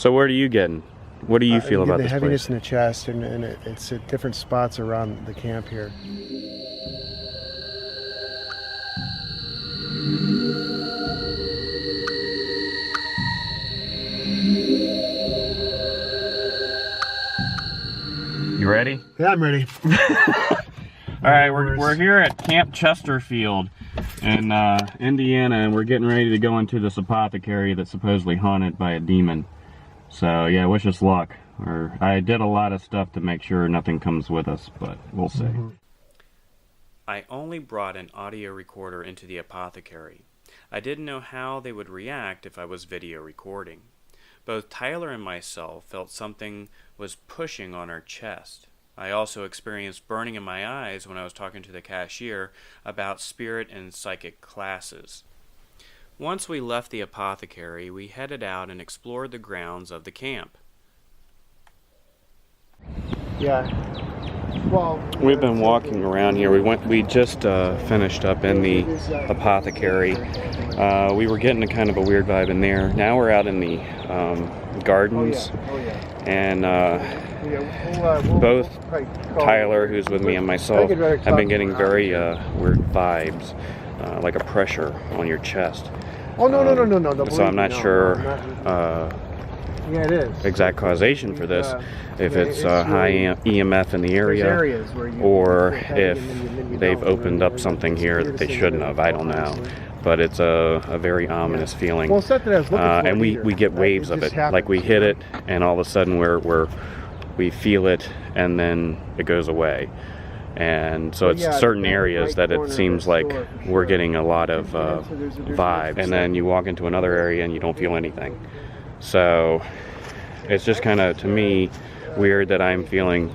So what are you getting? What do you feel about the this heaviness place? in the chest, and it's at different spots around the camp here. You ready? Yeah, I'm ready. All right, we're here at Camp Chesterfield in Indiana, and we're getting ready to go into this apothecary that's supposedly haunted by a demon. So yeah, wish us luck. Or I did a lot of stuff to make sure nothing comes with us, but we'll see. I only brought an audio recorder into the apothecary. I didn't know how they would react if I was video recording. Both Tyler and myself felt something was pushing on our chest. I also experienced burning in my eyes when I was talking to the cashier about spirit and psychic classes. Once we left the apothecary, we headed out and explored the grounds of the camp. Yeah. Well, We've been walking around here. We just finished up in the apothecary. We were getting a kind of a weird vibe in there. Now we're out in the gardens, and both Tyler, who's with me, and myself have been getting very weird vibes, like a pressure on your chest. Oh no! So I'm not sure Yeah, it is. exact causation for this, if it's high EMF in the area, or if they've opened up something here that they shouldn't have. I don't know. But it's a very ominous feeling. Well, it's not that I was looking for and it either. we get waves of it. Like we hit it, and all of a sudden we feel it, and then it goes away. And so it's certain areas that it seems like we're getting a lot of vibe. And then you walk into another area and you don't feel anything. So it's just kind of, to me, weird that I'm feeling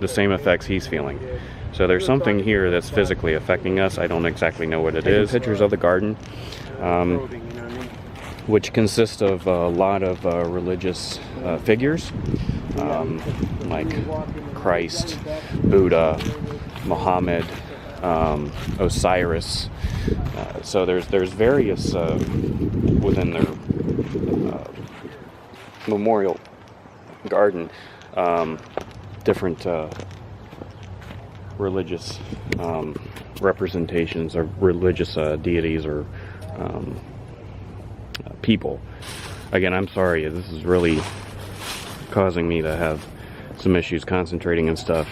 the same effects he's feeling. So there's something here that's physically affecting us. I don't exactly know what it is. Pictures of the garden, which consists of a lot of religious figures, like Christ, Buddha, Muhammad, Osiris. So there's various within their memorial garden, different religious representations of religious deities or people. Again, I'm sorry, this is really causing me to have some issues concentrating and stuff.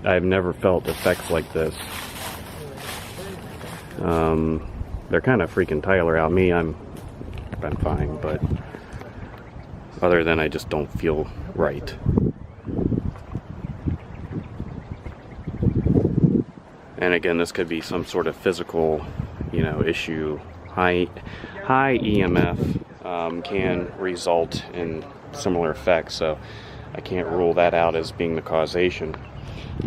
I've never felt effects like this. They're kind of freaking Tyler out. Me, I'm fine, but other than I just don't feel right. And again, this could be some sort of physical, issue. High EMF can result in similar effects, so I can't rule that out as being the causation.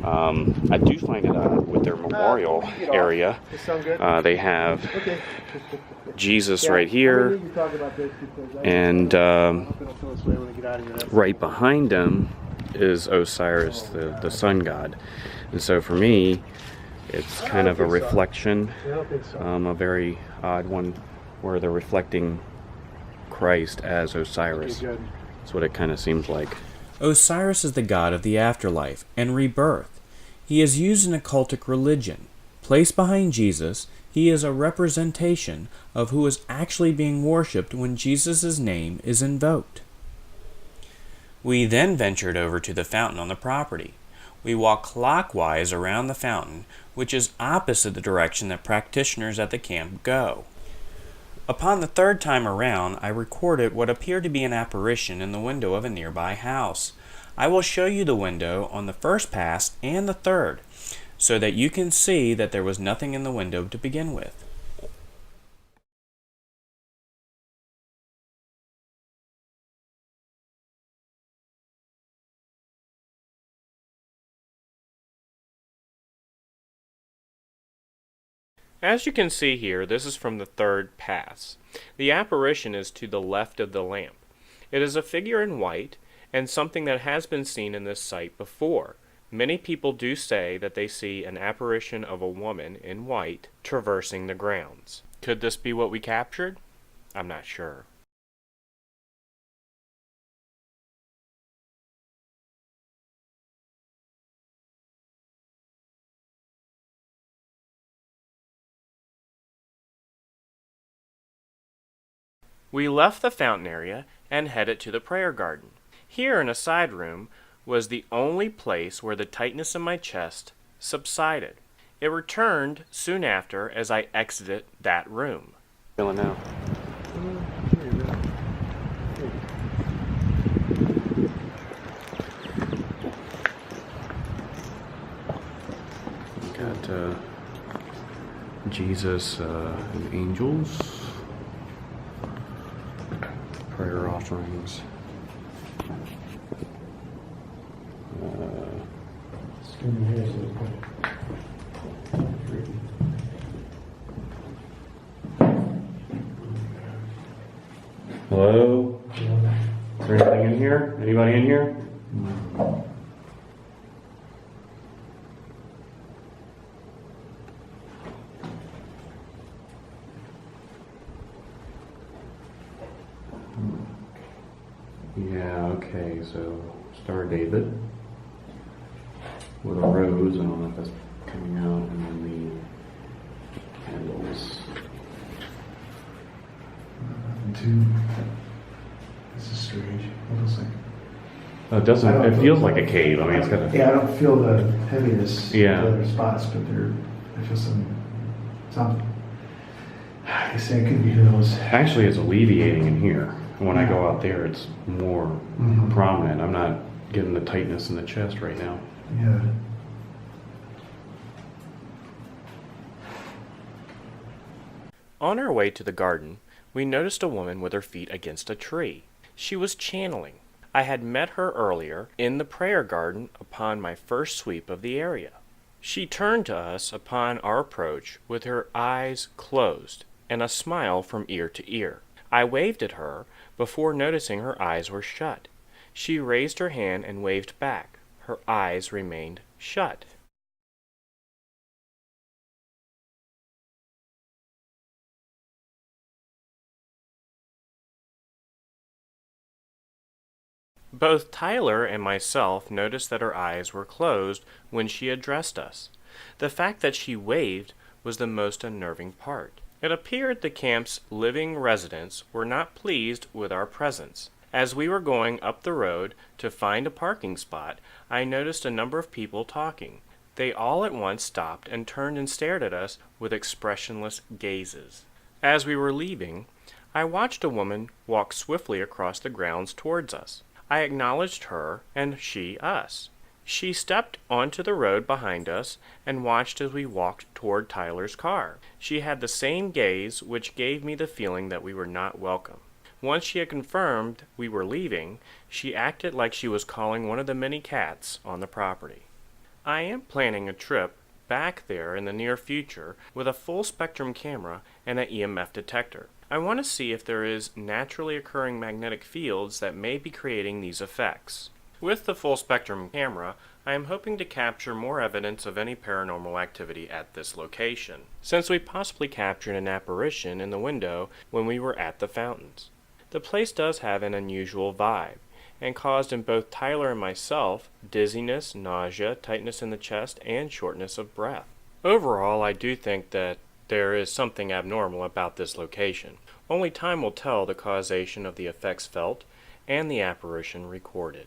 I do find it odd with their memorial area. They have Jesus right here, and right behind them is Osiris, the sun god. And so for me, it's kind of a reflection, a very odd one, where they're reflecting Christ as Osiris. That's what it kind of seems like. Osiris is the god of the afterlife and rebirth. He is used in occultic religion. Placed behind Jesus, he is a representation of who is actually being worshipped when Jesus' name is invoked. We then ventured over to the fountain on the property. We walked clockwise around the fountain, which is opposite the direction that practitioners at the camp go. Upon the third time around, I recorded what appeared to be an apparition in the window of a nearby house. I will show you the window on the first pass and the third, so that you can see that there was nothing in the window to begin with. As you can see here, this is from the third pass. The apparition is to the left of the lamp. It is a figure in white, and something that has been seen in this site before. Many people do say that they see an apparition of a woman in white traversing the grounds. Could this be what we captured? I'm not sure. We left the fountain area and headed to the prayer garden. Here in a side room was the only place where the tightness in my chest subsided. It returned soon after as I exited that room. Feeling now. Got Jesus and angels, prayer offerings. Hello? Is there anything in here? Anybody in here? Yeah, okay, so Star David with a rose, I don't know if that's coming out, and then the candles. This is strange. It looks like. Oh, it doesn't, it feels like a cave. I mean, it's got a. Yeah, I don't feel the heaviness Yeah. in the other spots, but I feel some. I guess it could be who knows. Actually, it's alleviating in here. When I go out there, it's more prominent. I'm not getting the tightness in the chest right now. Yeah. On our way to the garden, we noticed a woman with her feet against a tree. She was channeling. I had met her earlier in the prayer garden upon my first sweep of the area. She turned to us upon our approach with her eyes closed and a smile from ear to ear. I waved at her before noticing her eyes were shut. She raised her hand and waved back. Her eyes remained shut. Both Tyler and myself noticed that her eyes were closed when she addressed us. The fact that she waved was the most unnerving part. It appeared the camp's living residents were not pleased with our presence. As we were going up the road to find a parking spot, I noticed a number of people talking. They all at once stopped and turned and stared at us with expressionless gazes. As we were leaving, I watched a woman walk swiftly across the grounds towards us. I acknowledged her, and she us. She stepped onto the road behind us and watched as we walked toward Tyler's car. She had the same gaze which gave me the feeling that we were not welcome. Once she had confirmed we were leaving, she acted like she was calling one of the many cats on the property. I am planning a trip back there in the near future with a full spectrum camera and an EMF detector. I want to see if there is naturally occurring magnetic fields that may be creating these effects. With the full spectrum camera, I am hoping to capture more evidence of any paranormal activity at this location, since we possibly captured an apparition in the window when we were at the fountains. The place does have an unusual vibe, and caused in both Tyler and myself dizziness, nausea, tightness in the chest, and shortness of breath. Overall, I do think that there is something abnormal about this location. Only time will tell the causation of the effects felt and the apparition recorded.